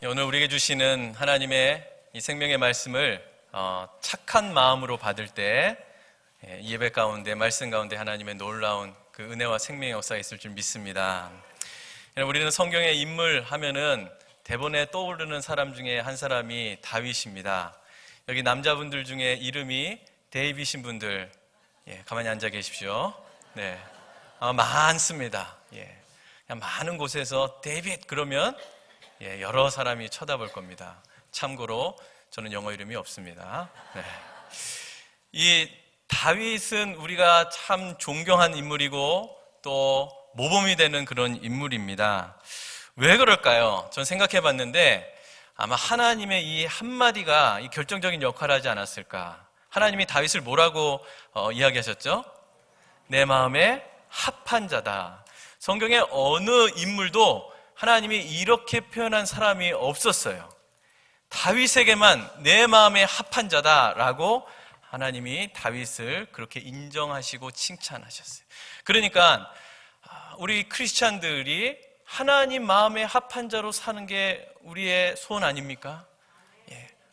오늘 우리에게 주시는 하나님의 이 생명의 말씀을 착한 마음으로 받을 때 이 예배 가운데, 말씀 가운데 하나님의 놀라운 그 은혜와 생명의 역사가 있을 줄 믿습니다. 우리는 성경의 인물 하면은 대본에 떠오르는 사람 중에 한 사람이 다윗입니다. 여기 남자분들 중에 이름이 데이빗인 분들, 가만히 앉아 계십시오. 네, 많습니다. 그냥 많은 곳에서 데이빗 그러면 여러 사람이 쳐다볼 겁니다. 참고로 저는 영어 이름이 없습니다. 네. 이 다윗은 우리가 참 존경한 인물이고 또 모범이 되는 그런 인물입니다. 왜 그럴까요? 전 생각해 봤는데 아마 하나님의 이 한마디가 이 결정적인 역할을 하지 않았을까. 하나님이 다윗을 뭐라고 이야기하셨죠? 내 마음에 합한 자다. 성경의 어느 인물도 하나님이 이렇게 표현한 사람이 없었어요. 다윗에게만 내 마음에 합한 자다라고 하나님이 다윗을 그렇게 인정하시고 칭찬하셨어요. 그러니까 우리 크리스찬들이 하나님 마음에 합한 자로 사는 게 우리의 소원 아닙니까?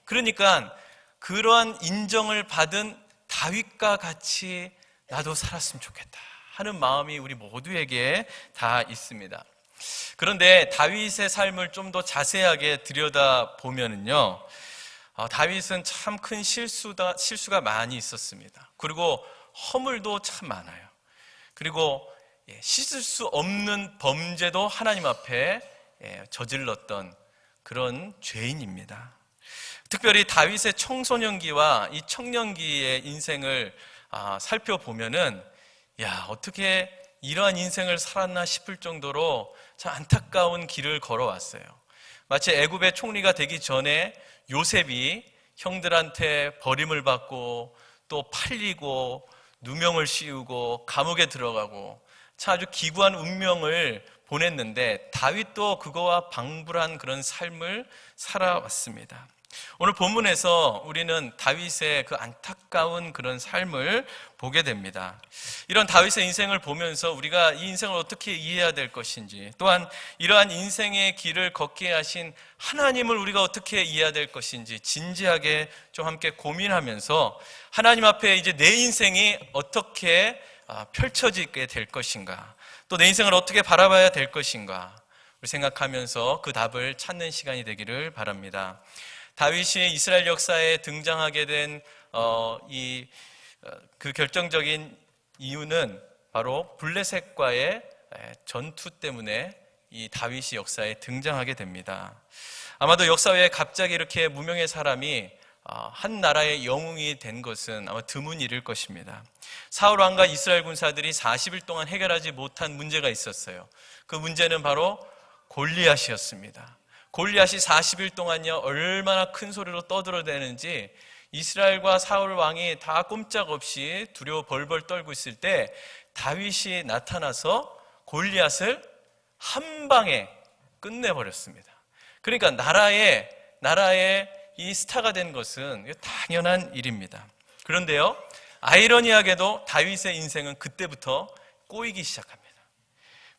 그러니까 그러한 인정을 받은 다윗과 같이 나도 살았으면 좋겠다 하는 마음이 우리 모두에게 다 있습니다. 그런데 다윗의 삶을 좀 더 자세하게 들여다보면요, 다윗은 참 큰 실수가 많이 있었습니다. 그리고 허물도 참 많아요. 그리고 씻을 수 없는 범죄도 하나님 앞에 저질렀던 그런 죄인입니다. 특별히 다윗의 청소년기와 이 청년기의 인생을 살펴보면은 어떻게 이러한 인생을 살았나 싶을 정도로 참 안타까운 길을 걸어왔어요. 마치 애굽의 총리가 되기 전에 요셉이 형들한테 버림을 받고 또 팔리고 누명을 씌우고 감옥에 들어가고 참 아주 기구한 운명을 보냈는데 다윗도 그거와 방불한 그런 삶을 살아왔습니다. 오늘 본문에서 우리는 다윗의 그 안타까운 그런 삶을 보게 됩니다. 이런 다윗의 인생을 보면서 우리가 이 인생을 어떻게 이해해야 될 것인지, 또한 이러한 인생의 길을 걷게 하신 하나님을 우리가 어떻게 이해해야 될 것인지 진지하게 좀 함께 고민하면서 하나님 앞에 이제 내 인생이 어떻게 펼쳐지게 될 것인가, 또 내 인생을 어떻게 바라봐야 될 것인가 우리 생각하면서 그 답을 찾는 시간이 되기를 바랍니다. 다윗이 이스라엘 역사에 등장하게 된 그 결정적인 이유는 바로 블레셋과의 전투 때문에 이 다윗이 역사에 등장하게 됩니다. 아마도 역사에 갑자기 이렇게 무명의 사람이 한 나라의 영웅이 된 것은 아마 드문 일일 것입니다. 사울 왕과 이스라엘 군사들이 40일 동안 해결하지 못한 문제가 있었어요. 그 문제는 바로 골리앗이었습니다. 골리앗이 40일 동안요 얼마나 큰 소리로 떠들어대는지 이스라엘과 사울 왕이 다 꼼짝없이 두려워 벌벌 떨고 있을 때 다윗이 나타나서 골리앗을 한 방에 끝내버렸습니다. 그러니까 나라의 이 스타가 된 것은 당연한 일입니다. 그런데요, 아이러니하게도 다윗의 인생은 그때부터 꼬이기 시작합니다.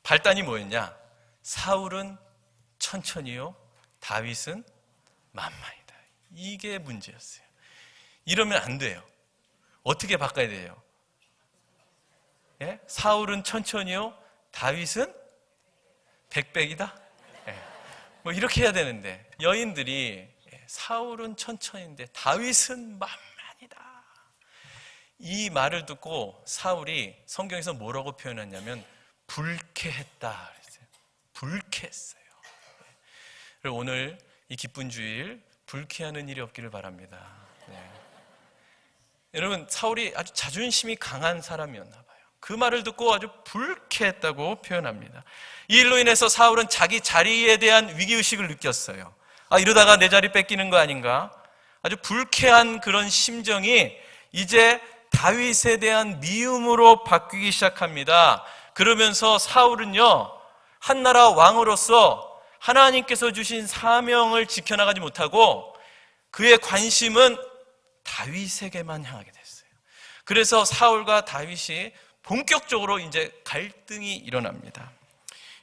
발단이 뭐였냐? 사울은 천천히요, 다윗은 만만이다. 이게 문제였어요. 이러면 안 돼요. 어떻게 바꿔야 돼요? 사울은 천천히요, 다윗은 백백이다? 뭐 이렇게 해야 되는데 여인들이 사울은 천천히인데 다윗은 만만이다. 이 말을 듣고 사울이 성경에서 뭐라고 표현했냐면 불쾌했다 그랬어요. 불쾌했어요. 그리고 오늘 이 기쁜 주일 불쾌하는 일이 없기를 바랍니다. 여러분, 사울이 아주 자존심이 강한 사람이었나 봐요. 그 말을 듣고 아주 불쾌했다고 표현합니다. 이 일로 인해서 사울은 자기 자리에 대한 위기의식을 느꼈어요. 이러다가 내 자리 뺏기는 거 아닌가? 아주 불쾌한 그런 심정이 이제 다윗에 대한 미움으로 바뀌기 시작합니다. 그러면서 사울은요, 한나라 왕으로서 하나님께서 주신 사명을 지켜나가지 못하고 그의 관심은 다윗에게만 향하게 됐어요. 그래서 사울과 다윗이 본격적으로 이제 갈등이 일어납니다.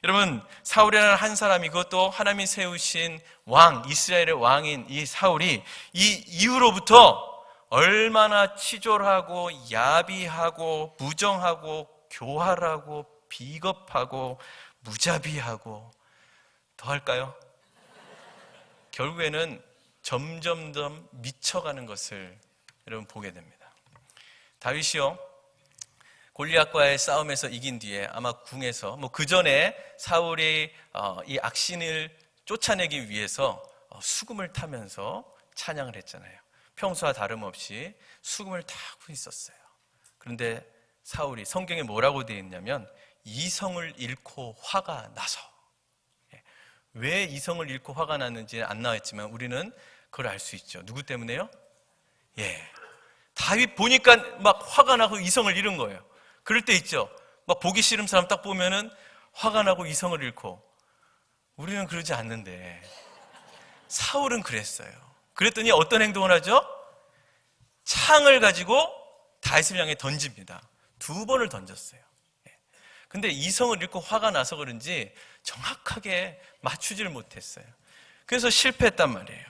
여러분, 사울이라는 한 사람이, 그것도 하나님이 세우신 왕, 이스라엘의 왕인 이 사울이 이 이후로부터 얼마나 치졸하고 야비하고 무정하고 교활하고 비겁하고 무자비하고 더 할까요? 결국에는 점점점 미쳐가는 것을 여러분 보게 됩니다. 다윗이요, 골리앗과의 싸움에서 이긴 뒤에 아마 궁에서 그 전에 사울이 이 악신을 쫓아내기 위해서 수금을 타면서 찬양을 했잖아요. 평소와 다름없이 수금을 타고 있었어요. 그런데 사울이, 성경에 뭐라고 되어 있냐면 이성을 잃고 화가 나서, 왜 이성을 잃고 화가 났는지는 안 나와 있지만 우리는 그걸 알 수 있죠. 누구 때문에요? 다윗 보니까 막 화가 나고 이성을 잃은 거예요. 그럴 때 있죠. 막 보기 싫은 사람 딱 보면은 화가 나고 이성을 잃고. 우리는 그러지 않는데 사울은 그랬어요. 그랬더니 어떤 행동을 하죠? 창을 가지고 다윗을 향해 던집니다. 2번을 던졌어요. 근데 이성을 잃고 화가 나서 그런지 정확하게 맞추지를 못했어요. 그래서 실패했단 말이에요.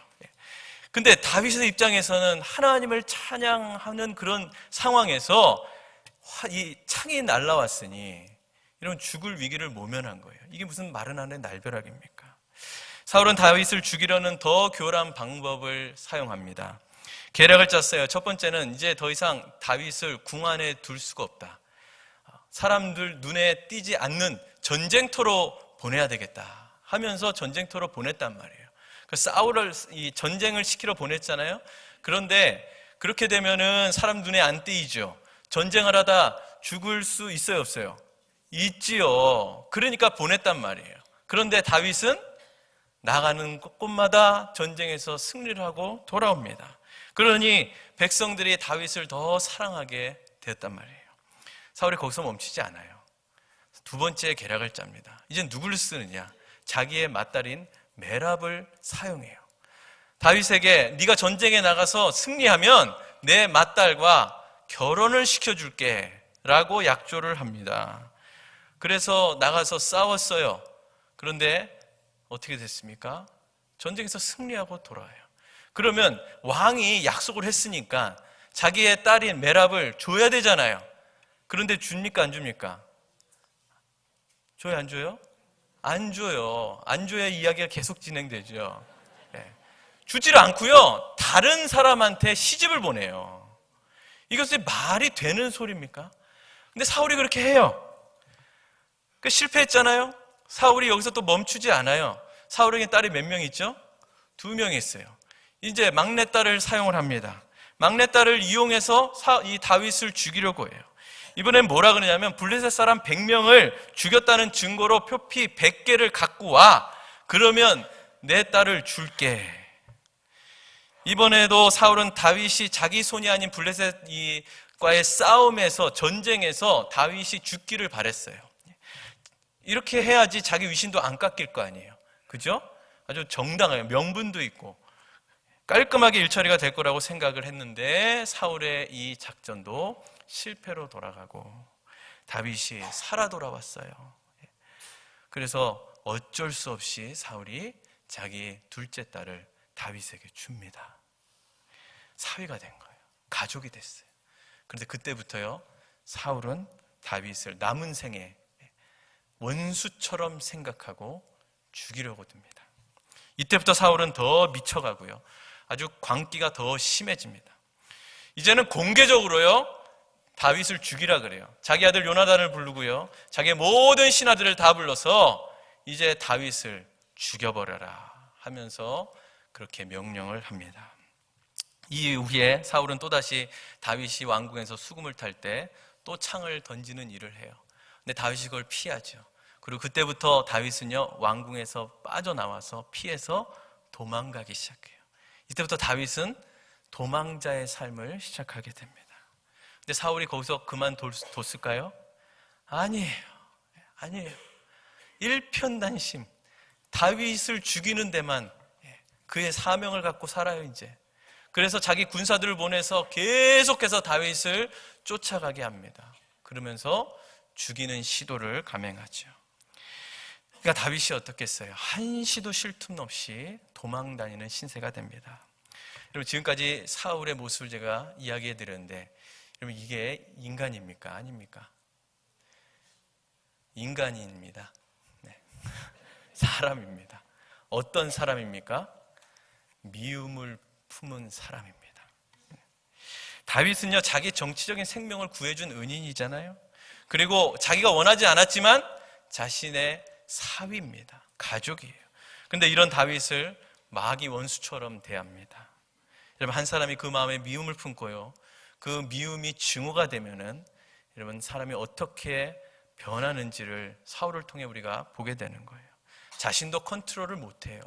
근데 다윗의 입장에서는 하나님을 찬양하는 그런 상황에서 이 창이 날라왔으니 이런 죽을 위기를 모면한 거예요. 이게 무슨 마른 하늘의 날벼락입니까? 사울은 다윗을 죽이려는 더 교활한 방법을 사용합니다. 계략을 짰어요. 첫 번째는 이제 더 이상 다윗을 궁 안에 둘 수가 없다. 사람들 눈에 띄지 않는 전쟁터로 보내야 되겠다 하면서 전쟁터로 보냈단 말이에요. 그 사울을 이 전쟁을 시키러 보냈잖아요. 그런데 그렇게 되면은 사람 눈에 안 띄이죠. 전쟁을 하다 죽을 수 있어요, 없어요? 있지요. 그러니까 보냈단 말이에요. 그런데 다윗은 나가는 곳마다 전쟁에서 승리를 하고 돌아옵니다. 그러니 백성들이 다윗을 더 사랑하게 되었단 말이에요. 사울이 거기서 멈추지 않아요. 2번째 계략을 짭니다. 이제 누구를 쓰느냐? 자기의 맏딸인 메랍을 사용해요. 다윗에게 네가 전쟁에 나가서 승리하면 내 맏딸과 결혼을 시켜줄게 라고 약조를 합니다. 그래서 나가서 싸웠어요. 그런데 어떻게 됐습니까? 전쟁에서 승리하고 돌아와요. 그러면 왕이 약속을 했으니까 자기의 딸인 메랍을 줘야 되잖아요. 그런데 줍니까 안 줍니까? 줘요 안 줘요? 안 줘요. 안 줘야 이야기가 계속 진행되죠. 주지를 않고요, 다른 사람한테 시집을 보내요. 이것이 말이 되는 소리입니까? 근데 사울이 그렇게 해요. 실패했잖아요. 사울이 여기서 또 멈추지 않아요. 사울에게 딸이 몇 명 있죠? 2명이 있어요. 이제 막내딸을 사용을 합니다. 막내딸을 이용해서 이 다윗을 죽이려고 해요. 이번엔 뭐라 그러냐면 블레셋 사람 100명을 죽였다는 증거로 표피 100개를 갖고 와. 그러면 내 딸을 줄게. 이번에도 사울은 다윗이 자기 손이 아닌 블레셋과의 싸움에서, 전쟁에서 다윗이 죽기를 바랬어요. 이렇게 해야지 자기 위신도 안 깎일 거 아니에요. 그죠? 아주 정당해요. 명분도 있고 깔끔하게 일처리가 될 거라고 생각을 했는데 사울의 이 작전도 실패로 돌아가고 다윗이 살아 돌아왔어요. 그래서 어쩔 수 없이 사울이 자기 둘째 딸을 다윗에게 줍니다. 사위가 된 거예요. 가족이 됐어요. 그런데 그때부터요, 사울은 다윗을 남은 생에 원수처럼 생각하고 죽이려고 듭니다. 이때부터 사울은 더 미쳐가고요, 아주 광기가 더 심해집니다. 이제는 공개적으로요, 다윗을 죽이라 그래요. 자기 아들 요나단을 부르고요, 자기의 모든 신하들을 다 불러서 이제 다윗을 죽여버려라 하면서 그렇게 명령을 합니다. 이후에 사울은 또다시 다윗이 왕궁에서 수금을 탈 때 또 창을 던지는 일을 해요. 근데 다윗이 그걸 피하죠. 그리고 그때부터 다윗은요, 왕궁에서 빠져나와서 피해서 도망가기 시작해요. 이때부터 다윗은 도망자의 삶을 시작하게 됩니다. 근데 사울이 거기서 그만뒀을까요? 아니에요. 일편단심, 다윗을 죽이는 데만 그의 사명을 갖고 살아요, 이제. 그래서 자기 군사들을 보내서 계속해서 다윗을 쫓아가게 합니다. 그러면서 죽이는 시도를 감행하죠. 그러니까 다윗이 어떻게 했어요? 한시도 쉴 틈 없이 도망 다니는 신세가 됩니다. 여러분, 지금까지 사울의 모습을 제가 이야기해 드렸는데, 여러분, 이게 인간입니까? 아닙니까? 인간입니다. 네. 사람입니다. 어떤 사람입니까? 미움을 품은 사람입니다. 다윗은요, 자기 정치적인 생명을 구해준 은인이잖아요. 그리고 자기가 원하지 않았지만 자신의 사위입니다. 가족이에요. 그런데 이런 다윗을 마귀 원수처럼 대합니다. 여러분, 한 사람이 그 마음에 미움을 품고요, 그 미움이 증오가 되면은 여러분, 사람이 어떻게 변하는지를 사울을 통해 우리가 보게 되는 거예요. 자신도 컨트롤을 못해요.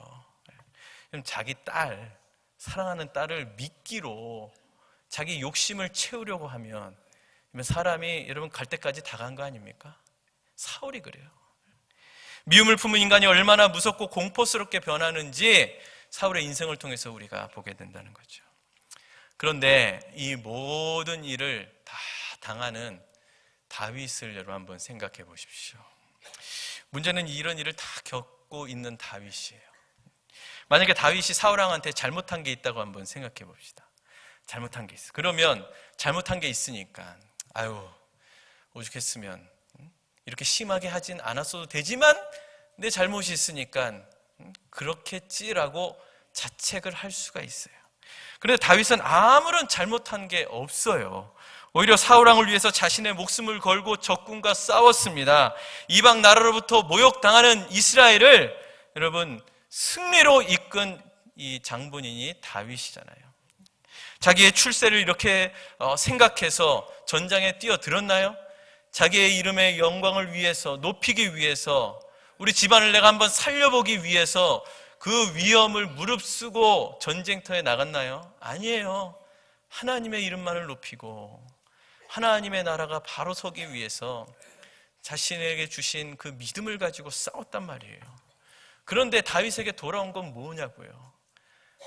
자기 딸, 사랑하는 딸을 미끼로 자기 욕심을 채우려고 하면 사람이 여러분 갈 때까지 다 간 거 아닙니까? 사울이 그래요. 미움을 품은 인간이 얼마나 무섭고 공포스럽게 변하는지 사울의 인생을 통해서 우리가 보게 된다는 거죠. 그런데 이 모든 일을 다 당하는 다윗을 여러분 한번 생각해 보십시오. 문제는 이런 일을 다 겪고 있는 다윗이에요. 만약에 다윗이 사울왕한테 잘못한 게 있다고 한번 생각해 봅시다. 잘못한 게 있어. 그러면 잘못한 게 있으니까 오죽했으면 이렇게 심하게 하진 않았어도 되지만 내 잘못이 있으니까 그렇겠지라고 자책을 할 수가 있어요. 그런데 다윗은 아무런 잘못한 게 없어요. 오히려 사울왕을 위해서 자신의 목숨을 걸고 적군과 싸웠습니다. 이방 나라로부터 모욕당하는 이스라엘을 여러분 승리로 이끈 이 장본인이 다윗이잖아요. 자기의 출세를 이렇게 생각해서 전장에 뛰어들었나요? 자기의 이름의 영광을 위해서, 높이기 위해서, 우리 집안을 내가 한번 살려보기 위해서 그 위험을 무릅쓰고 전쟁터에 나갔나요? 아니에요. 하나님의 이름만을 높이고 하나님의 나라가 바로 서기 위해서 자신에게 주신 그 믿음을 가지고 싸웠단 말이에요. 그런데 다윗에게 돌아온 건 뭐냐고요?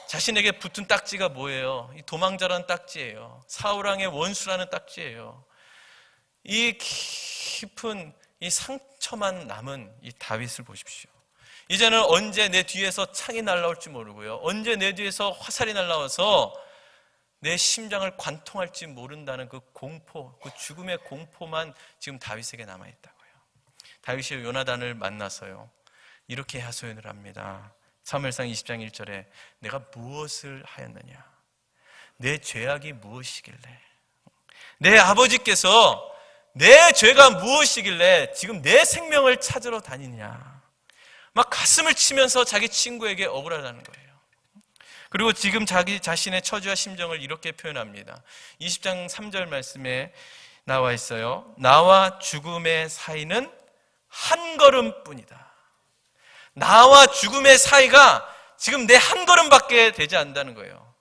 자신에게 붙은 딱지가 뭐예요? 이 도망자라는 딱지예요. 사울왕의 원수라는 딱지예요. 이 깊은 이 상처만 남은 이 다윗을 보십시오. 이제는 언제 내 뒤에서 창이 날라올지 모르고요, 언제 내 뒤에서 화살이 날라와서 내 심장을 관통할지 모른다는 그 공포, 그 죽음의 공포만 지금 다윗에게 남아있다고요. 다윗이 요나단을 만나서요, 이렇게 하소연을 합니다. 사무엘상 20장 1절에 내가 무엇을 하였느냐? 내 죄악이 무엇이길래? 내 아버지께서 내 죄가 무엇이길래 지금 내 생명을 찾으러 다니냐? 막 가슴을 치면서 자기 친구에게 억울하다는 거예요. 그리고 지금 자기 자신의 처지와 심정을 이렇게 표현합니다. 20장 3절 말씀에 나와 있어요. 나와 죽음의 사이는 한 걸음뿐이다. 나와 죽음의 사이가 지금 내 한 걸음밖에 되지 않는다는 거예요.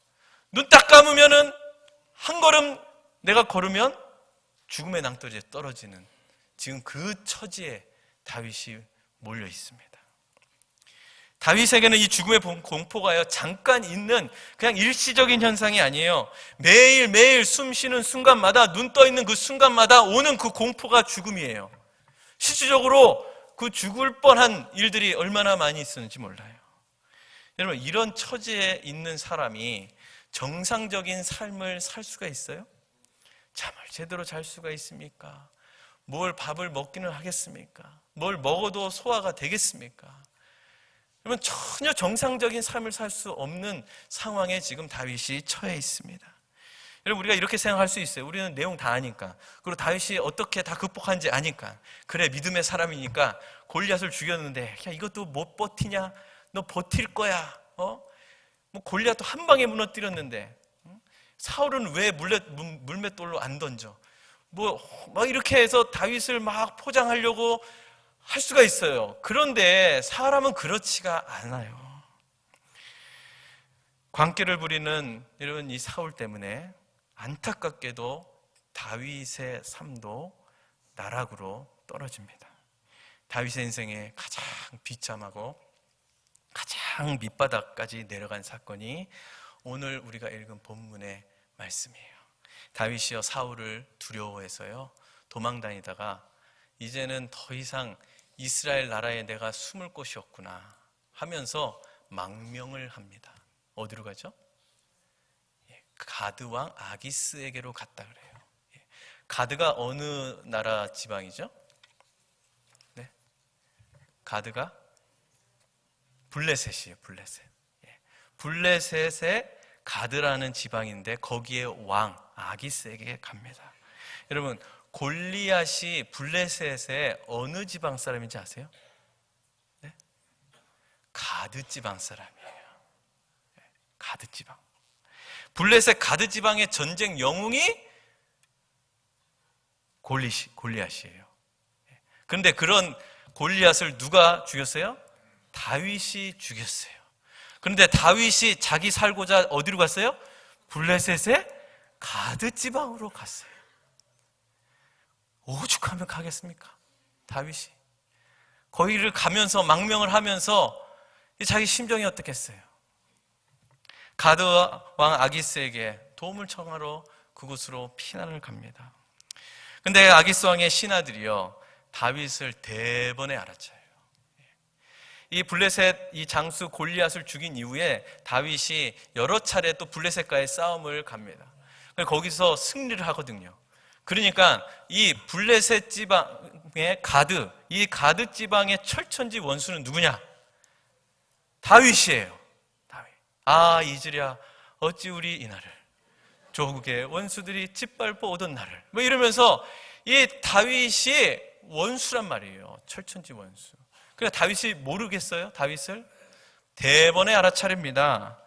눈 딱 감으면은 한 걸음 내가 걸으면 죽음의 낭떠러지에 떨어지는 지금 그 처지에 다윗이 몰려 있습니다. 다윗에게는 이 죽음의 공포가요, 잠깐 있는 그냥 일시적인 현상이 아니에요. 매일매일 숨 쉬는 순간마다, 눈 떠 있는 그 순간마다 오는 그 공포가 죽음이에요. 실질적으로 그 죽을 뻔한 일들이 얼마나 많이 있었는지 몰라요. 여러분, 이런 처지에 있는 사람이 정상적인 삶을 살 수가 있어요? 잠을 제대로 잘 수가 있습니까? 뭘 밥을 먹기는 하겠습니까? 뭘 먹어도 소화가 되겠습니까? 여러분, 전혀 정상적인 삶을 살 수 없는 상황에 지금 다윗이 처해 있습니다. 여러분, 우리가 이렇게 생각할 수 있어요. 우리는 내용 다 아니까, 그리고 다윗이 어떻게 다 극복한지 아니까, 그래 믿음의 사람이니까 골리앗을 죽였는데 야, 이것도 못 버티냐? 너 버틸 거야. 뭐 골리앗도 한 방에 무너뜨렸는데 사울은 왜 물맷돌로 안 던져? 막 이렇게 해서 다윗을 막 포장하려고 할 수가 있어요. 그런데 사람은 그렇지가 않아요. 광기를 부리는 여러분 이 사울 때문에 안타깝게도 다윗의 삶도 나락으로 떨어집니다. 다윗의 인생에 가장 비참하고 가장 밑바닥까지 내려간 사건이 오늘 우리가 읽은 본문의 말씀이에요. 다윗이요, 사울을 두려워해서요 도망다니다가 이제는 더 이상 이스라엘 나라에 내가 숨을 곳이 없구나 하면서 망명을 합니다. 어디로 가죠? 가드 왕 아기스에게로 갔다 그래요. 가드가 어느 나라 지방이죠? 네, 가드가 블레셋이에요. 블레셋의 가드라는 지방인데 거기에 왕 아기스에게 갑니다. 여러분, 골리앗이 블레셋의 어느 지방 사람인지 아세요? 네? 가드 지방 사람이에요. 가드 지방. 블레셋 가드 지방의 전쟁 영웅이 골리앗이에요. 그런데 그런 골리앗을 누가 죽였어요? 다윗이 죽였어요. 그런데 다윗이 자기 살고자 어디로 갔어요? 블레셋의 가드 지방으로 갔어요. 오죽하면 가겠습니까? 다윗이 거기를 가면서 망명을 하면서 자기 심정이 어떻겠어요? 가드 왕 아기스에게 도움을 청하러 그곳으로 피난을 갑니다. 근데 아기스 왕의 신하들이요, 다윗을 대번에 알아차요. 이 블레셋 이 장수 골리앗을 죽인 이후에 다윗이 여러 차례 또 블레셋과의 싸움을 갑니다. 거기서 승리를 하거든요. 그러니까 이 블레셋 지방의 가드, 이 가드 지방의 철천지 원수는 누구냐? 다윗이에요. 다윗. 아, 이즈랴 어찌 우리 이날을 조국의 원수들이 짓밟아 오던 날을, 뭐 이러면서 이 다윗이 원수란 말이에요. 철천지 원수. 그러니까 다윗이 모르겠어요? 다윗을 대번에 알아차립니다.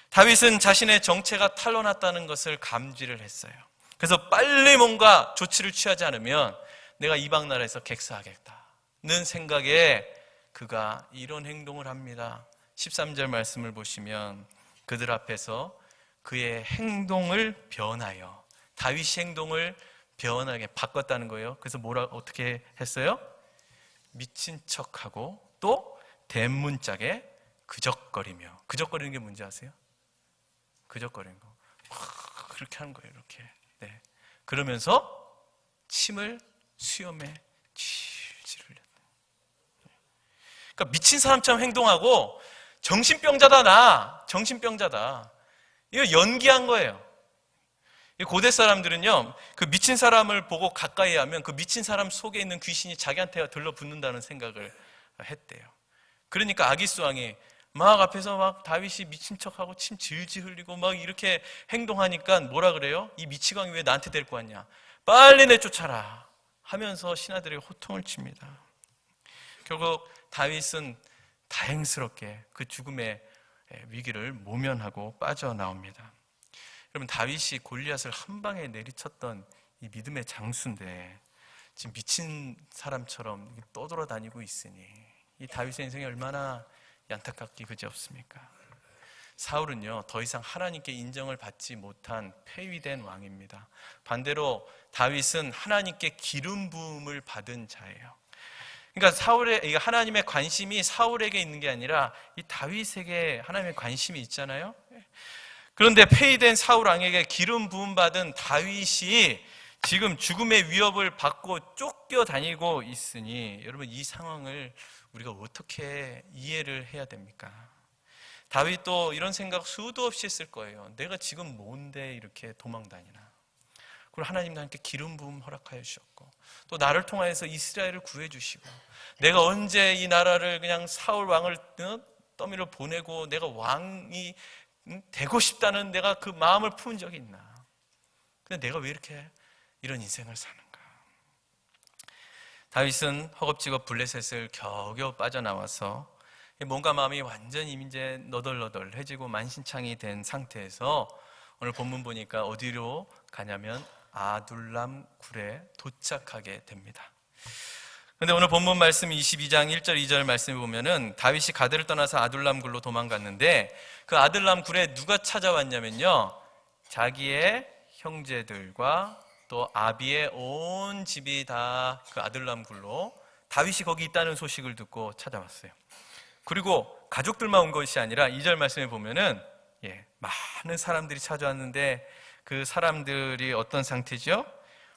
다윗은 자신의 정체가 탄로났다는 것을 감지를 했어요. 그래서 빨리 뭔가 조치를 취하지 않으면 내가 이방 나라에서 객사하겠다는 생각에 그가 이런 행동을 합니다. 13절 말씀을 보시면 그들 앞에서 그의 행동을 변하여, 다윗의 행동을 변하게 바꿨다는 거예요. 그래서 어떻게 했어요? 미친 척하고 또 대문짝에 그적거리며. 그적거리는 게 뭔지 아세요? 그적거리는 거. 그렇게 하는 거예요. 이렇게. 네. 그러면서 침을 수염에 질질 흘렸다. 그러니까 미친 사람처럼 행동하고 정신병자다. 정신병자다. 이거 연기한 거예요. 고대 사람들은요, 그 미친 사람을 보고 가까이 하면 그 미친 사람 속에 있는 귀신이 자기한테 들러붙는다는 생각을 했대요. 그러니까 아기스 왕이 막 앞에서 막 다윗이 미친 척하고 침 질질 흘리고 막 이렇게 행동하니까 뭐라 그래요? 이 미치광이 왜 나한테 데리고 왔냐? 빨리 내쫓아라 하면서 신하들에게 호통을 칩니다. 결국 다윗은 다행스럽게 그 죽음의 위기를 모면하고 빠져나옵니다. 여러분, 다윗이 골리앗을 한 방에 내리쳤던 이 믿음의 장수인데 지금 미친 사람처럼 떠돌아다니고 있으니 이 다윗의 인생이 얼마나 안타깝기 그지없습니까? 사울은요, 더 이상 하나님께 인정을 받지 못한 폐위된 왕입니다. 반대로 다윗은 하나님께 기름 부음을 받은 자예요. 그러니까 하나님의 관심이 사울에게 있는 게 아니라 이 다윗에게 하나님의 관심이 있잖아요. 그런데 폐위된 사울 왕에게 기름 부음 받은 다윗이 지금 죽음의 위협을 받고 쫓겨다니고 있으니 여러분, 이 상황을 우리가 어떻게 이해를 해야 됩니까? 다윗도 이런 생각 수도 없이 했을 거예요. 내가 지금 뭔데 이렇게 도망다니나. 그리고 하나님 나한테 기름 부음 허락하여 주셨고 또 나를 통하여서 이스라엘을 구해 주시고 내가 언제 이 나라를 그냥 사울 왕을 떠밀어 보내고 내가 왕이 되고 싶다는 내가 그 마음을 품은 적이 있나? 근데 내가 왜 이렇게 이런 인생을 사는가? 다윗은 허겁지겁 블레셋을 겨우겨우 빠져나와서 뭔가 마음이 완전히 이제 너덜너덜해지고 만신창이 된 상태에서 오늘 본문 보니까 어디로 가냐면 아둘람 굴에 도착하게 됩니다. 그런데 오늘 본문 말씀 22장 1절 2절 말씀에 보면은 다윗이 가드를 떠나서 아둘람 굴로 도망갔는데 그 아둘람 굴에 누가 찾아왔냐면요, 자기의 형제들과 또 아비의 온 집이 다 그 아둘람 굴로 다윗이 거기 있다는 소식을 듣고 찾아왔어요. 그리고 가족들만 온 것이 아니라 2절 말씀에 보면은 많은 사람들이 찾아왔는데 그 사람들이 어떤 상태죠?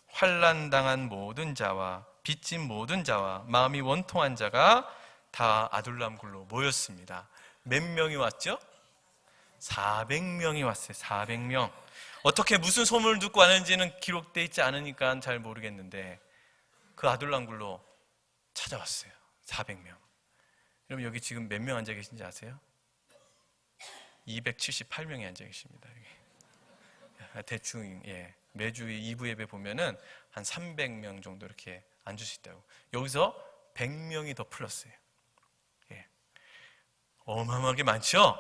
환난당한 모든 자와 빚진 모든 자와 마음이 원통한 자가 다 아둘람 굴로 모였습니다. 몇 명이 왔죠? 400명이 왔어요. 400명. 어떻게 무슨 소문을 듣고 왔는지는 기록되어 있지 않으니까 잘 모르겠는데 그 아둘람 굴로 찾아왔어요. 400명. 여러분 여기 지금 몇 명 앉아 계신지 아세요? 278명이 앉아 계십니다. 대충 매주 2부 예배 보면은 한 300명 정도 이렇게 앉을 수 있다고. 여기서 100명이 더 플러스예요. 어마어마하게 많죠?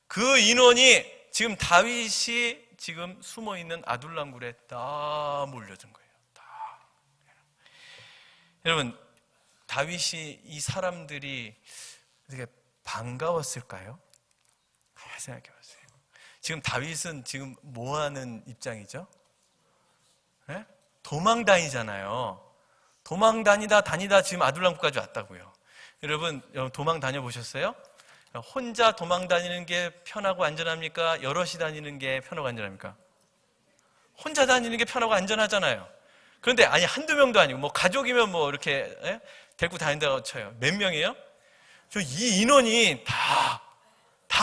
그 인원이 지금 다윗이 지금 숨어 있는 아둘람 굴에 다 몰려든 거예요. 다. 여러분 다윗이 이 사람들이 되게 반가웠을까요? 생각해 보세요. 지금 다윗은 지금 뭐 하는 입장이죠? 네? 도망 다니잖아요. 도망 다니다 지금 아둘람까지 왔다고요. 여러분 도망 다녀 보셨어요? 혼자 도망 다니는 게 편하고 안전합니까? 여럿이 다니는 게 편하고 안전합니까? 혼자 다니는 게 편하고 안전하잖아요. 그런데 아니 한두 명도 아니고 뭐 가족이면 뭐 이렇게 데리고 다닌다고 쳐요. 몇 명이에요? 이 인원이 다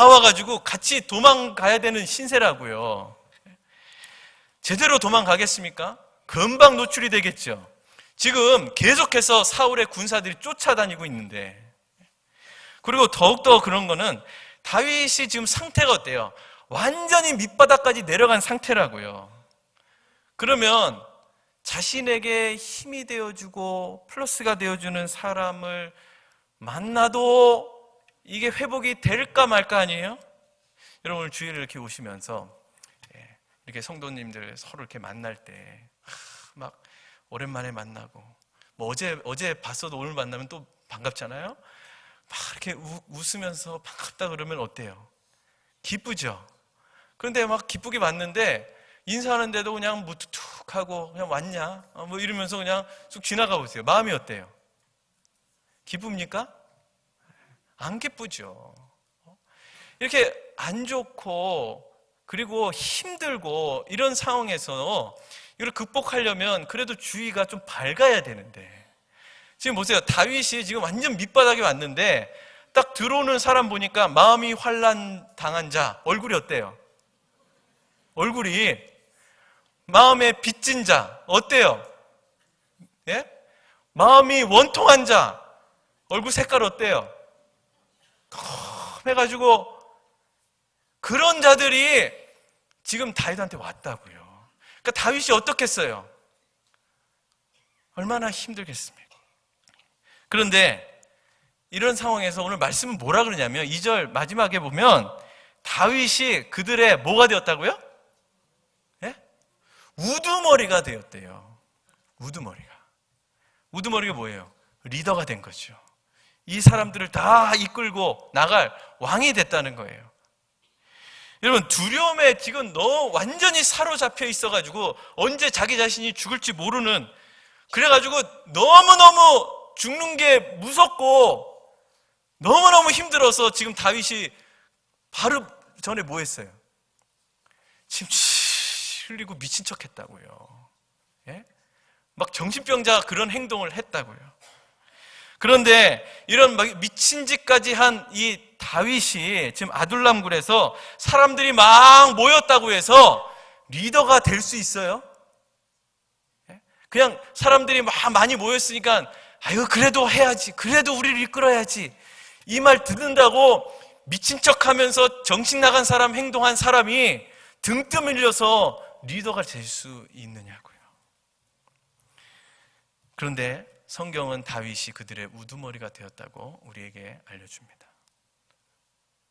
와가지고 같이 도망가야 되는 신세라고요. 제대로 도망가겠습니까? 금방 노출이 되겠죠. 지금 계속해서 사울의 군사들이 쫓아다니고 있는데, 그리고 더욱더 그런 거는 다윗이 지금 상태가 어때요? 완전히 밑바닥까지 내려간 상태라고요. 그러면 자신에게 힘이 되어주고 플러스가 되어주는 사람을 만나도 이게 회복이 될까 말까 아니에요? 여러분 오늘 주일을 이렇게 오시면서 이렇게 성도님들 서로 이렇게 만날 때 막 오랜만에 만나고 뭐 어제 봤어도 오늘 만나면 또 반갑잖아요. 막 이렇게 웃으면서 반갑다 그러면 어때요? 기쁘죠? 그런데 막 기쁘게 봤는데 인사하는데도 그냥 무뚝뚝하고 그냥 왔냐? 뭐 이러면서 그냥 쑥 지나가 보세요. 마음이 어때요? 기쁩니까? 안 기쁘죠. 이렇게 안 좋고 그리고 힘들고 이런 상황에서 이걸 극복하려면 그래도 주위가 좀 밝아야 되는데, 지금 보세요. 다윗이 지금 완전 밑바닥에 왔는데 딱 들어오는 사람 보니까 마음이 환난 당한 자 얼굴이 어때요? 얼굴이 마음에 빚진 자 어때요? 예? 마음이 원통한 자 얼굴 색깔 어때요? 해가지고 그런 자들이 지금 다윗한테 왔다고요. 그러니까 다윗이 어떻겠어요? 얼마나 힘들겠습니까? 그런데 이런 상황에서 오늘 말씀은 뭐라 그러냐면 2절 마지막에 보면 다윗이 그들의 뭐가 되었다고요? 예? 우두머리가 되었대요. 우두머리가 뭐예요? 리더가 된 거죠. 이 사람들을 다 이끌고 나갈 왕이 됐다는 거예요. 여러분 두려움에 지금 너무 완전히 사로잡혀 있어가지고 언제 자기 자신이 죽을지 모르는, 그래가지고 너무너무 죽는 게 무섭고 너무너무 힘들어서 지금 다윗이 바로 전에 뭐 했어요? 침 흘리고 미친 척 했다고요. 예? 막 정신병자 그런 행동을 했다고요. 그런데 이런 미친 짓까지 한 이 다윗이 지금 아둘람 굴에서 사람들이 막 모였다고 해서 리더가 될 수 있어요? 그냥 사람들이 막 많이 모였으니까 아유 그래도 해야지, 그래도 우리를 이끌어야지, 이 말 듣는다고 미친 척하면서 정신 나간 사람 행동한 사람이 등 떠밀려서 리더가 될 수 있느냐고요. 그런데 성경은 다윗이 그들의 우두머리가 되었다고 우리에게 알려줍니다.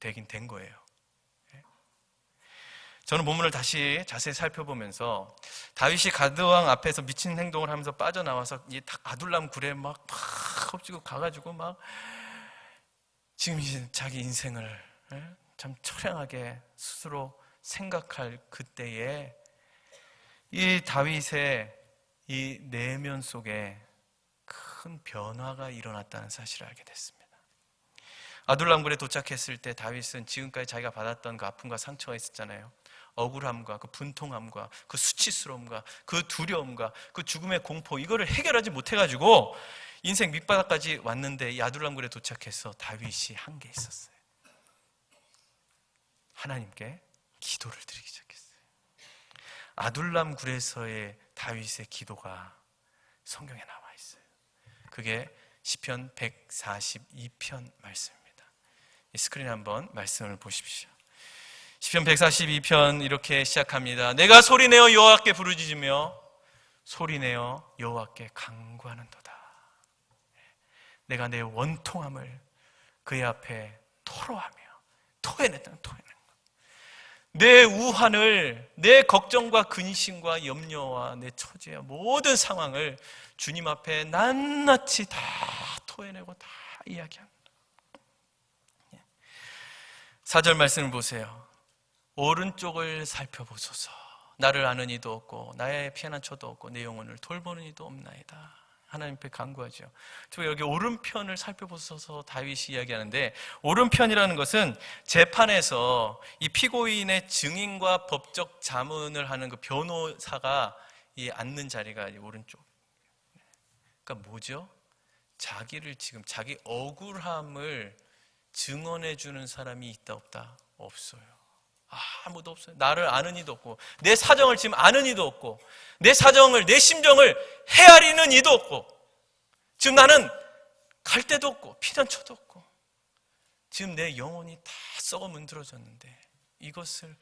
되긴 된 거예요. 저는 본문을 다시 자세히 살펴보면서 다윗이 가드왕 앞에서 미친 행동을 하면서 빠져나와서 이 아둘람 굴에 막 엎지고 가가지고 막 지금 이제 자기 인생을 참 처량하게 스스로 생각할 그때에 이 다윗의 이 내면 속에 큰 변화가 일어났다는 사실을 알게 됐습니다. 아둘람 굴에 도착했을 때 다윗은 지금까지 자기가 받았던 그 아픔과 상처가 있었잖아요. 억울함과 그 분통함과 그 수치스러움과 그 두려움과 그 죽음의 공포, 이거를 해결하지 못해가지고 인생 밑바닥까지 왔는데 이 아둘람굴에 도착해서 다윗이 한 게 있었어요. 하나님께 기도를 드리기 시작했어요. 아둘람굴에서의 다윗의 기도가 성경에 나와 있어요. 그게 시편 142편 말씀입니다. 이 스크린 한번 말씀을 보십시오. 시편 142편 이렇게 시작합니다. 내가 소리내어 여호와께 부르짖으며 소리내어 여호와께 간구하는도다. 내가 내 원통함을 그의 앞에 토로하며 토해냈다. 내 우환을, 내 걱정과 근심과 염려와 내 처지와 모든 상황을 주님 앞에 낱낱이 다 토해내고 다 이야기합니다. 4절 말씀을 보세요. 오른쪽을 살펴보소서. 나를 아는 이도 없고 나의 피한 처도 없고 내 영혼을 돌보는 이도 없나이다. 하나님 앞에 간구하죠. 여기 오른편을 살펴보소서 다윗이 이야기하는데, 오른편이라는 것은 재판에서 이 피고인의 증인과 법적 자문을 하는 그 변호사가 앉는 자리가 오른쪽. 그러니까 뭐죠? 자기를 지금 자기 억울함을 증언해 주는 사람이 있다 없다? 없어요. 아무도 없어요. 나를 아는 이도 없고 내 사정을 지금 아는 이도 없고 내 사정을, 내 심정을 헤아리는 이도 없고 지금 나는 갈 데도 없고 피난처도 없고 지금 내 영혼이 다 썩어 문드러졌는데 이것을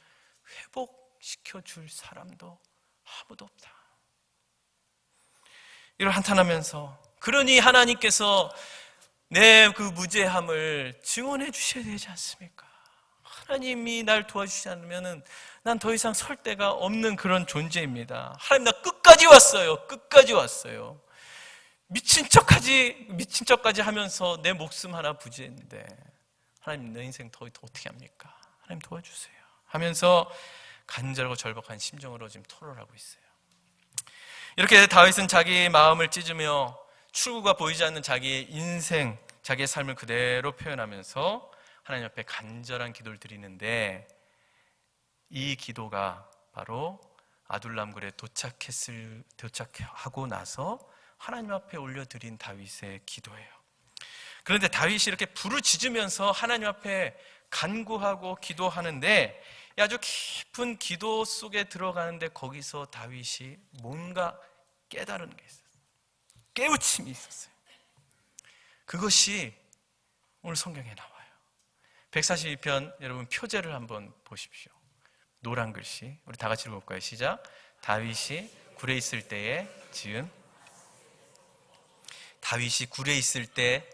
회복시켜 줄 사람도 아무도 없다. 이를 한탄하면서, 그러니 하나님께서 내 그 무죄함을 증언해 주셔야 되지 않습니까? 하나님이 날 도와주시지 않으면 난 더 이상 설 데가 없는 그런 존재입니다. 하나님, 나 끝까지 왔어요. 미친 척까지 하면서 내 목숨 하나 부지했는데 하나님, 내 인생 더 어떻게 합니까? 하나님 도와주세요 하면서 간절하고 절박한 심정으로 지금 토로를 하고 있어요. 이렇게 다윗은 자기 마음을 찢으며 출구가 보이지 않는 자기의 인생, 자기의 삶을 그대로 표현하면서 하나님 앞에 간절한 기도를 드리는데, 이 기도가 바로 아둘람굴에 도착하고 나서 하나님 앞에 올려드린 다윗의 기도예요. 그런데 다윗이 이렇게 부르짖으면서 하나님 앞에 간구하고 기도하는데, 아주 깊은 기도 속에 들어가는데 거기서 다윗이 뭔가 깨달은 게 있었어요. 깨우침이 있었어요. 그것이 오늘 성경에 나와요. 142편 여러분 표제를 한번 보십시오. 노란 글씨, 우리 다 같이 읽어볼까요? 시작. 다윗이 굴에 있을 때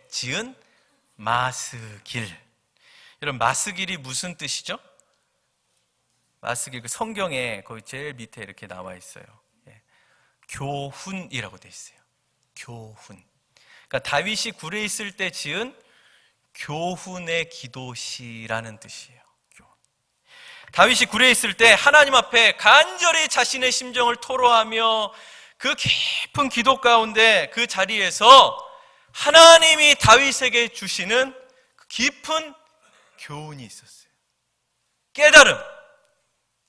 지은 마스길. 여러분, 마스길이 무슨 뜻이죠? 마스길, 그 성경에 거기 제일 밑에 이렇게 나와 있어요. 교훈이라고 돼 있어요. 교훈. 그러니까 다윗이 굴에 있을 때 지은 교훈의 기도시라는 뜻이에요. 교훈. 다윗이 굴에 있을 때 하나님 앞에 간절히 자신의 심정을 토로하며 그 깊은 기도 가운데 그 자리에서 하나님이 다윗에게 주시는 그 깊은 교훈이 있었어요. 깨달음,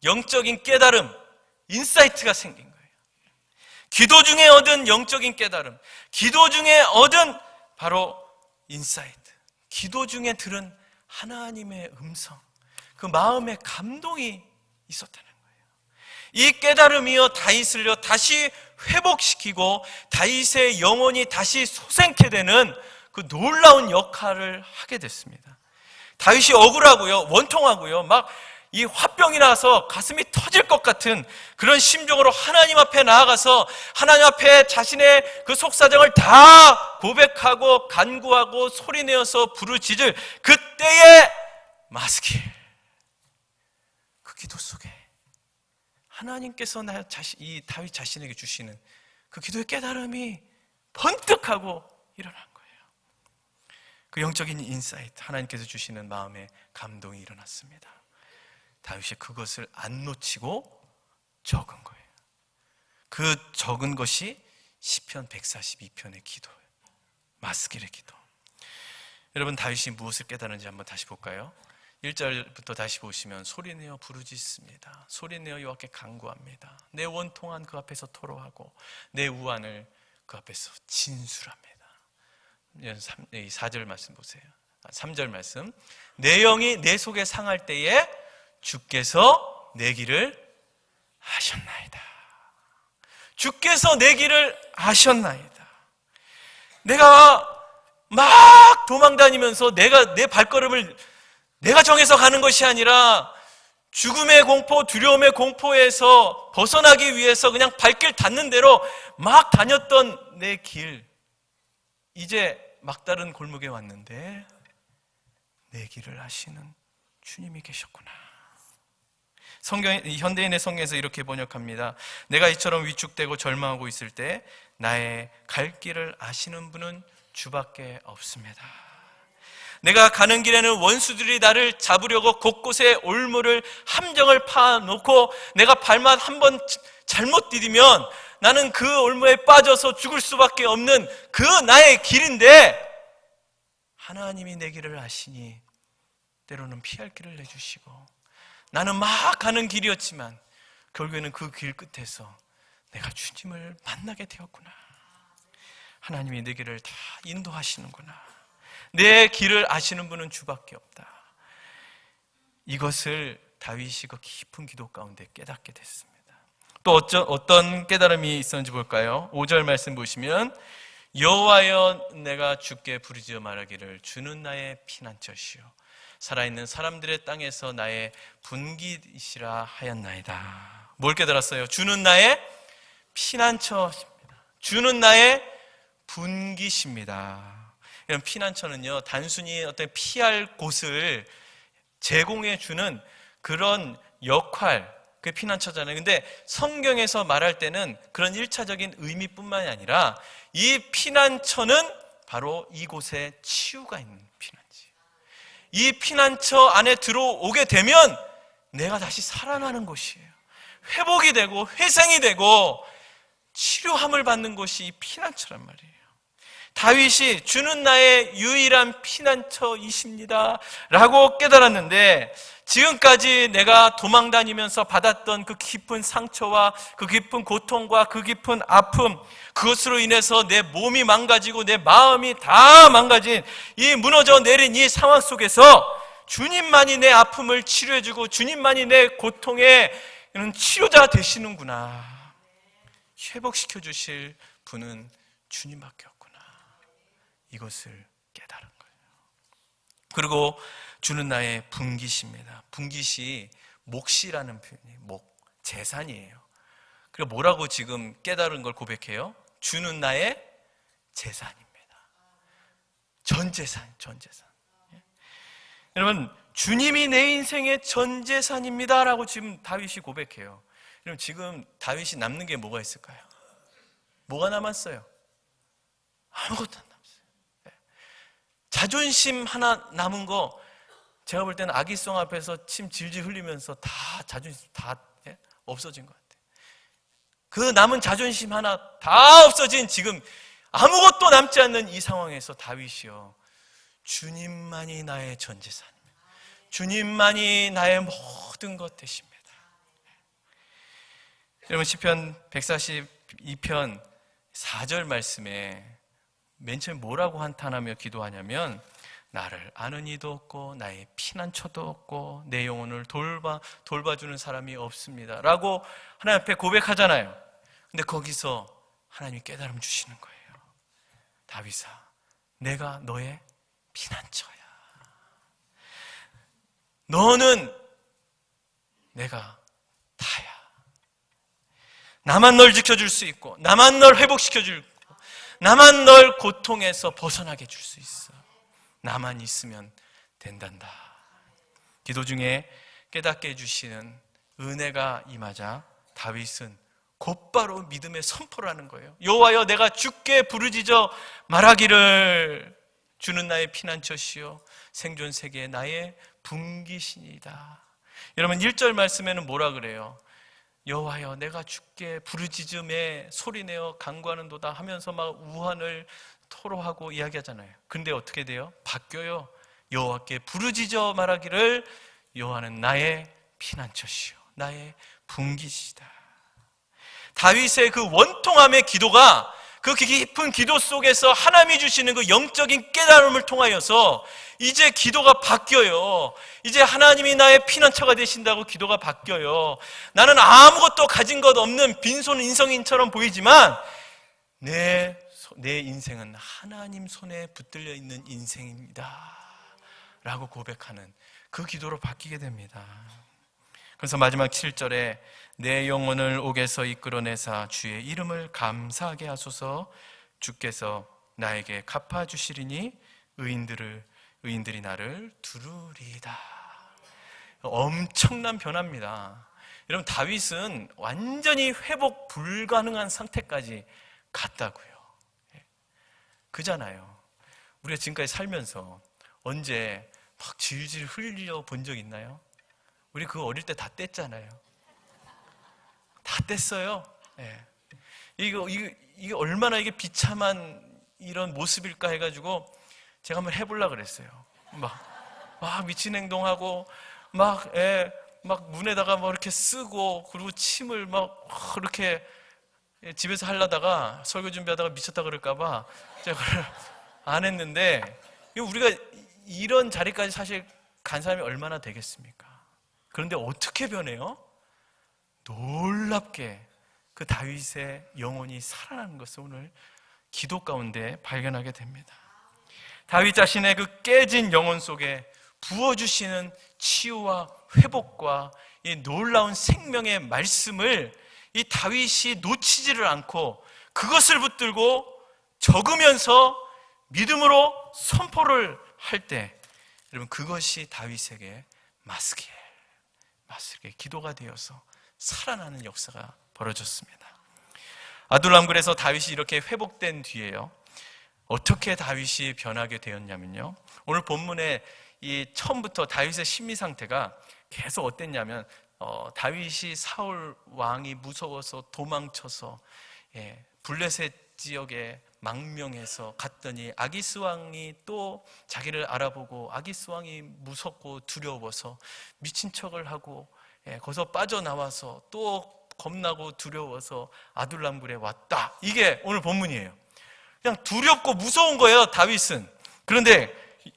영적인 깨달음, 인사이트가 생긴 거예요. 기도 중에 얻은 영적인 깨달음, 기도 중에 얻은 바로 인사이트, 기도 중에 들은 하나님의 음성, 그 마음의 감동이 있었다는 거예요. 이 깨달음이요 다윗을요 다시 회복시키고 다윗의 영혼이 다시 솟게 되는 그 놀라운 역할을 하게 됐습니다. 다윗이 억울하고요, 원통하고요, 막 이 화병이 나서 가슴이 터질 것 같은 그런 심정으로 하나님 앞에 나아가서 하나님 앞에 자신의 그 속사정을 다 고백하고 간구하고 소리내어서 부르짖을 그때의 마스길, 그 기도 속에 하나님께서 이 다윗 자신에게 주시는 그 기도의 깨달음이 번뜩하고 일어난 거예요. 그 영적인 인사이트, 하나님께서 주시는 마음의 감동이 일어났습니다. 다윗이 그것을 안 놓치고 적은 거예요. 그 적은 것이 시편 142편의 기도예요. 마스길의 기도. 여러분, 다윗이 무엇을 깨달은지 한번 다시 볼까요? 1절부터 다시 보시면 소리내어 부르짖습니다. 소리내어 여호와께 간구합니다. 내 원통한 그 앞에서 토로하고 내 우환을 그 앞에서 진술합니다. 4절 말씀 보세요. 3절 말씀. 내 영이 내 속에 상할 때에 주께서 내 길을 아셨나이다. 주께서 내 길을 아셨나이다. 내가 막 도망다니면서 내 발걸음을 내가 정해서 가는 것이 아니라 죽음의 공포, 두려움의 공포에서 벗어나기 위해서 그냥 발길 닿는 대로 막 다녔던 내 길, 이제 막다른 골목에 왔는데 내 길을 아시는 주님이 계셨구나. 현대인의 성경에서 이렇게 번역합니다. 내가 이처럼 위축되고 절망하고 있을 때 나의 갈 길을 아시는 분은 주밖에 없습니다. 내가 가는 길에는 원수들이 나를 잡으려고 곳곳에 올무를 함정을 파놓고 내가 발만 한번 잘못 디디면 나는 그 올무에 빠져서 죽을 수밖에 없는 그 나의 길인데 하나님이 내 길을 아시니 때로는 피할 길을 내주시고 나는 막 가는 길이었지만 결국에는 그 길 끝에서 내가 주님을 만나게 되었구나. 하나님이 내 길을 다 인도하시는구나. 내 길을 아시는 분은 주밖에 없다. 이것을 다윗이 그 깊은 기도 가운데 깨닫게 됐습니다. 또 어떤 깨달음이 있었는지 볼까요? 5절 말씀 보시면 여호와여 내가 주께 부르짖어 말하기를 주는 나의 피난처시요 살아있는 사람들의 땅에서 나의 분깃이시라 하였나이다. 뭘 깨달았어요? 주는 나의 피난처십니다. 주는 나의 분깃입니다. 이런 피난처는요, 단순히 어떤 피할 곳을 제공해 주는 그런 역할, 그게 피난처잖아요. 근데 성경에서 말할 때는 그런 1차적인 의미뿐만이 아니라 이 피난처는 바로 이곳에 치유가 있는 피난처. 이 피난처 안에 들어오게 되면 내가 다시 살아나는 곳이에요. 회복이 되고 회생이 되고 치료함을 받는 곳이 이 피난처란 말이에요. 다윗이 주는 나의 유일한 피난처이십니다 라고 깨달았는데 지금까지 내가 도망다니면서 받았던 그 깊은 상처와 그 깊은 고통과 그 깊은 아픔, 그것으로 인해서 내 몸이 망가지고 내 마음이 다 망가진 이 무너져 내린 이 상황 속에서 주님만이 내 아픔을 치료해주고 주님만이 내 고통의 치료자 되시는구나. 회복시켜 주실 분은 주님밖에 없구나. 이것을 깨달은 거예요. 그리고 주는 나의 분깃입니다. 분깃이 몫이라는 표현이에요. 목, 재산이에요. 그리고 뭐라고 지금 깨달은 걸 고백해요? 주는 나의 재산입니다. 전 재산, 전 재산. 여러분, 주님이 내 인생의 전 재산입니다 라고 지금 다윗이 고백해요. 여러분, 지금 다윗이 남는 게 뭐가 있을까요? 뭐가 남았어요? 아무것도 안 남았어요. 자존심 하나 남은 거, 제가 볼 때는 아기송 앞에서 침 질질 흘리면서 다 자존심 다 없어진 것 같아요. 그 남은 자존심 하나 다 없어진 지금 아무것도 남지 않는 이 상황에서 다윗이요, 주님만이 나의 전 재산입니다. 주님만이 나의 모든 것 되십니다. 여러분, 시편 142편 4절 말씀에 맨 처음에 뭐라고 한탄하며 기도하냐면, 나를 아는 이도 없고 나의 피난처도 없고 내 영혼을 돌봐주는 사람이 없습니다 라고 하나님 앞에 고백하잖아요. 근데 거기서 하나님이 깨달음 주시는 거예요. 다윗아, 내가 너의 피난처야. 너는 내가 다야. 나만 널 지켜줄 수 있고, 나만 널 회복시켜줄, 나만 널 고통에서 벗어나게 해줄 수 있어. 나만 있으면 된단다. 기도 중에 깨닫게 해주시는 은혜가 임하자 다윗은 곧바로 믿음의 선포를 하는 거예요. 여호와여, 내가 주께 부르짖어 말하기를 주는 나의 피난처시요 생존 세계에 나의 분깃이니이다. 여러분, 1절 말씀에는 뭐라 그래요? 여호와여, 내가 주께 부르짖음에 소리내어 간구하는도다 하면서 막 우환을 토로하고 이야기하잖아요. 근데 어떻게 돼요? 바뀌어요. 여호와께 부르짖어 말하기를 여호와는 나의 피난처시요 나의 분기시다. 다윗의 그 원통함의 기도가 그 깊은 기도 속에서 하나님이 주시는 그 영적인 깨달음을 통하여서 이제 기도가 바뀌어요. 이제 하나님이 나의 피난처가 되신다고 기도가 바뀌어요. 나는 아무것도 가진 것 없는 빈손 인성인처럼 보이지만 내 인생은 하나님 손에 붙들려 있는 인생입니다 라고 고백하는 그 기도로 바뀌게 됩니다. 그래서 마지막 7절에 내 영혼을 옥에서 이끌어내사 주의 이름을 감사하게 하소서. 주께서 나에게 갚아주시리니 의인들이 나를 두루리이다. 엄청난 변화입니다. 여러분, 다윗은 완전히 회복 불가능한 상태까지 갔다고요. 그잖아요. 우리가 지금까지 살면서 언제 막 질질 흘려 본 적 있나요? 우리 그거 어릴 때 다 뗐잖아요. 다 뗐어요. 네. 이게 얼마나 이게 비참한 이런 모습일까 해가지고 제가 한번 해보려고 그랬어요. 막 미친 행동하고 막 문에다가 뭐 이렇게 쓰고 그리고 침을 막 이렇게 집에서 하려다가 설교 준비하다가 미쳤다 그럴까봐 제가 그걸 안 했는데, 우리가 이런 자리까지 사실 간 사람이 얼마나 되겠습니까? 그런데 어떻게 변해요? 놀랍게 그 다윗의 영혼이 살아나는 것을 오늘 기도 가운데 발견하게 됩니다. 다윗 자신의 그 깨진 영혼 속에 부어주시는 치유와 회복과 이 놀라운 생명의 말씀을 이 다윗이 놓치지를 않고 그것을 붙들고 적으면서 믿음으로 선포를 할 때, 여러분, 그것이 다윗에게 마스기의 기도가 되어서 살아나는 역사가 벌어졌습니다. 아둘람굴에서 다윗이 이렇게 회복된 뒤에요, 어떻게 다윗이 변하게 되었냐면요, 오늘 본문에 이 처음부터 다윗의 심리 상태가 계속 어땠냐면, 다윗이 사울 왕이 무서워서 도망쳐서 블레셋 지역에 망명해서 갔더니 아기스 왕이 또 자기를 알아보고 아기스 왕이 무섭고 두려워서 미친 척을 하고 거기서 빠져나와서 또 겁나고 두려워서 아둘람굴에 왔다. 이게 오늘 본문이에요. 그냥 두렵고 무서운 거예요, 다윗은. 그런데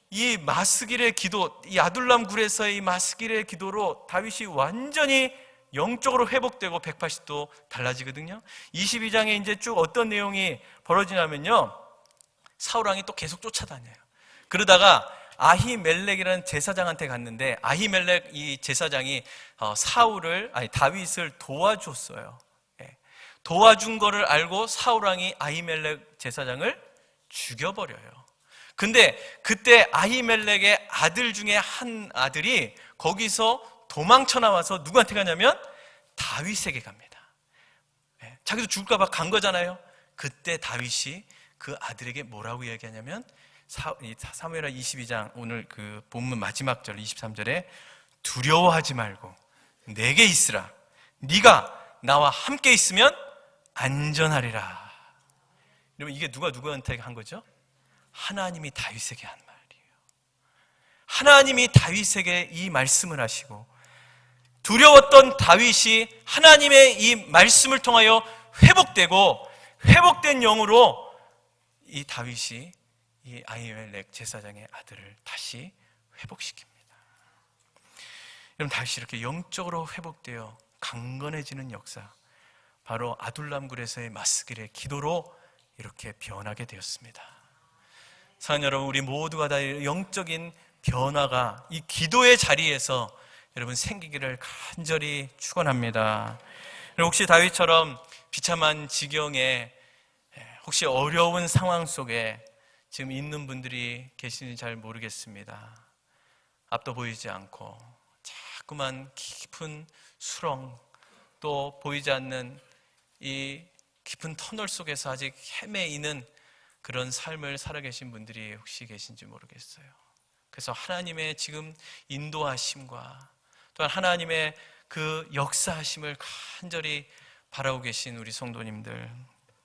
이 마스길의 기도, 이 아둘람굴에서의 이 마스길의 기도로 다윗이 완전히 영적으로 회복되고 180도 달라지거든요. 22장에 이제 쭉 어떤 내용이 벌어지냐면요, 사울왕이 또 계속 쫓아다녀요. 그러다가 아히멜렉이라는 제사장한테 갔는데, 아히멜렉 이 제사장이 다윗을 도와줬어요. 도와준 거를 알고 사울왕이 아히멜렉 제사장을 죽여버려요. 근데 그때 아히멜렉의 아들 중에 한 아들이 거기서 도망쳐 나와서 누구한테 가냐면 다윗에게 갑니다. 자기도 죽을까 봐 간 거잖아요. 그때 다윗이 그 아들에게 뭐라고 얘기하냐면, 사무엘하 22장 오늘 그 본문 마지막 절 23절에 두려워하지 말고 내게 있으라. 네가 나와 함께 있으면 안전하리라. 여러분, 이게 누가 누구한테 한 거죠? 하나님이 다윗에게 한 말이에요. 하나님이 다윗에게 이 말씀을 하시고, 두려웠던 다윗이 하나님의 이 말씀을 통하여 회복되고, 회복된 영으로 이 다윗이 이 아히멜렉 제사장의 아들을 다시 회복시킵니다. 여러분, 다윗이 이렇게 영적으로 회복되어 강건해지는 역사, 바로 아둘람굴에서의 마스길의 기도로 이렇게 변하게 되었습니다. 사랑하는 여러분, 우리 모두가 다 영적인 변화가 이 기도의 자리에서 여러분 생기기를 간절히 축원합니다. 혹시 다윗처럼 비참한 지경에, 혹시 어려운 상황 속에 지금 있는 분들이 계시는지 잘 모르겠습니다. 앞도 보이지 않고 자꾸만 깊은 수렁, 또 보이지 않는 이 깊은 터널 속에서 아직 헤매이는 그런 삶을 살아계신 분들이 혹시 계신지 모르겠어요. 그래서 하나님의 지금 인도하심과 또한 하나님의 그 역사하심을 간절히 바라고 계신 우리 성도님들,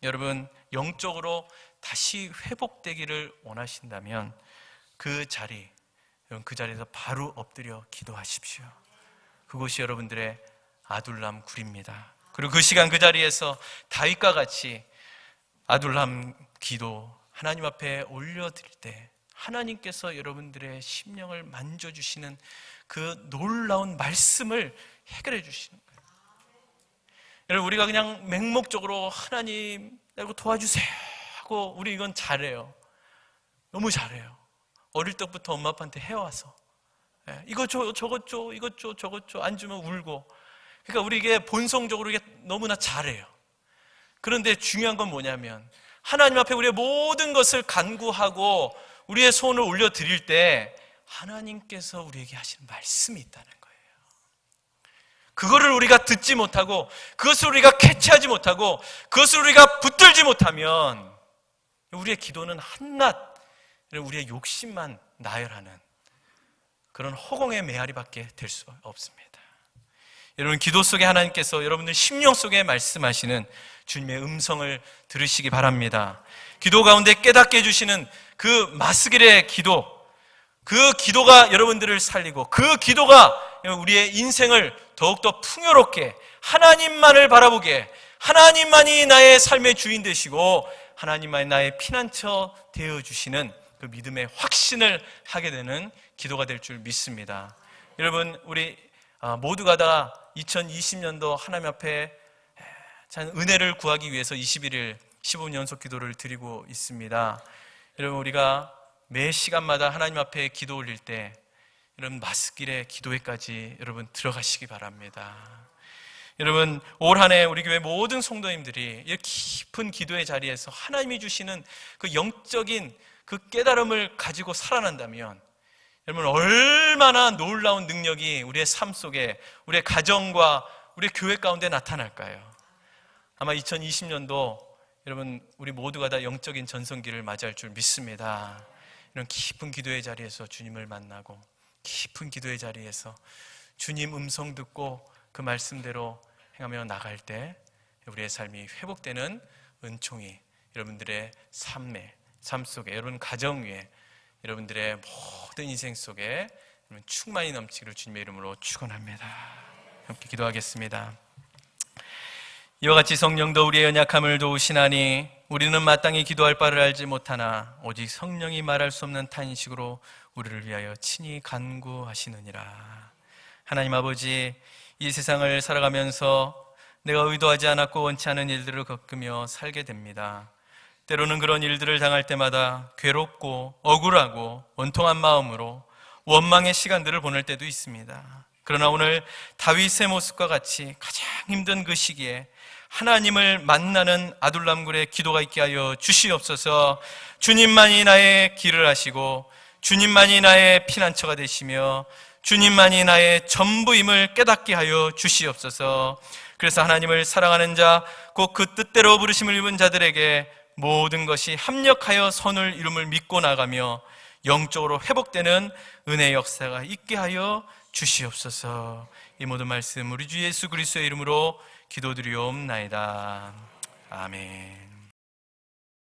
여러분, 영적으로 다시 회복되기를 원하신다면 그 자리, 여러분 그 자리에서 바로 엎드려 기도하십시오. 그곳이 여러분들의 아둘람 굴입니다. 그리고 그 시간 그 자리에서 다윗과 같이 아둘람 기도 하나님 앞에 올려드릴 때 하나님께서 여러분들의 심령을 만져주시는 그 놀라운 말씀을 해결해 주시는 거예요. 여러분 우리가 그냥 맹목적으로 하나님 나를 도와주세요 하고 우리 이건 잘해요. 너무 잘해요. 어릴 때부터 엄마 아빠한테 해와서 이거 줘, 저것 줘, 이것 줘, 저것 줘, 안 주면 울고. 그러니까 우리 이게 본성적으로 이게 너무나 잘해요. 그런데 중요한 건 뭐냐면 하나님 앞에 우리의 모든 것을 간구하고 우리의 손을 올려드릴 때 하나님께서 우리에게 하시는 말씀이 있다는 거예요. 그거를 우리가 듣지 못하고 그것을 우리가 캐치하지 못하고 그것을 우리가 붙들지 못하면 우리의 기도는 한낱 우리의 욕심만 나열하는 그런 허공의 메아리밖에 될 수 없습니다. 여러분 기도 속에 하나님께서 여러분들 심령 속에 말씀하시는 주님의 음성을 들으시기 바랍니다. 기도 가운데 깨닫게 해주시는 그 마스길의 기도, 그 기도가 여러분들을 살리고 그 기도가 우리의 인생을 더욱더 풍요롭게 하나님만을 바라보게, 하나님만이 나의 삶의 주인 되시고 하나님만이 나의 피난처 되어주시는 그 믿음의 확신을 하게 되는 기도가 될 줄 믿습니다. 여러분 우리 모두가 다 2020년도 하나님 앞에 은혜를 구하기 위해서 21일 15분 연속 기도를 드리고 있습니다. 여러분 우리가 매 시간마다 하나님 앞에 기도 올릴 때 여러분 마스길의 기도회까지 여러분 들어가시기 바랍니다. 여러분 올 한 해 우리 교회 모든 성도님들이 이 깊은 기도의 자리에서 하나님이 주시는 그 영적인 그 깨달음을 가지고 살아난다면 여러분 얼마나 놀라운 능력이 우리의 삶 속에 우리의 가정과 우리의 교회 가운데 나타날까요? 아마 2020년도 여러분 우리 모두가 다 영적인 전성기를 맞이할 줄 믿습니다. 이런 깊은 기도의 자리에서 주님을 만나고 깊은 기도의 자리에서 주님 음성 듣고 그 말씀대로 행하며 나갈 때 우리의 삶이 회복되는 은총이 여러분들의 삶 속에, 여러분 가정 위에, 여러분들의 모든 인생 속에 충만히 넘치기를 주님의 이름으로 축원합니다. 함께 기도하겠습니다. 이와 같이 성령도 우리의 연약함을 도우시나니 우리는 마땅히 기도할 바를 알지 못하나 오직 성령이 말할 수 없는 탄식으로 우리를 위하여 친히 간구하시느니라. 하나님 아버지, 이 세상을 살아가면서 내가 의도하지 않았고 원치 않은 일들을 겪으며 살게 됩니다. 때로는 그런 일들을 당할 때마다 괴롭고 억울하고 원통한 마음으로 원망의 시간들을 보낼 때도 있습니다. 그러나 오늘 다윗의 모습과 같이 가장 힘든 그 시기에 하나님을 만나는 아둘람굴의 기도가 있게 하여 주시옵소서. 주님만이 나의 길을 하시고 주님만이 나의 피난처가 되시며 주님만이 나의 전부임을 깨닫게 하여 주시옵소서. 그래서 하나님을 사랑하는 자, 곧 그 뜻대로 부르심을 입은 자들에게 모든 것이 합력하여 선을 이룸을 믿고 나가며 영적으로 회복되는 은혜의 역사가 있게 하여 주시옵소서. 이 모든 말씀 우리 주 예수 그리스도의 이름으로 기도드리옵나이다. 아멘.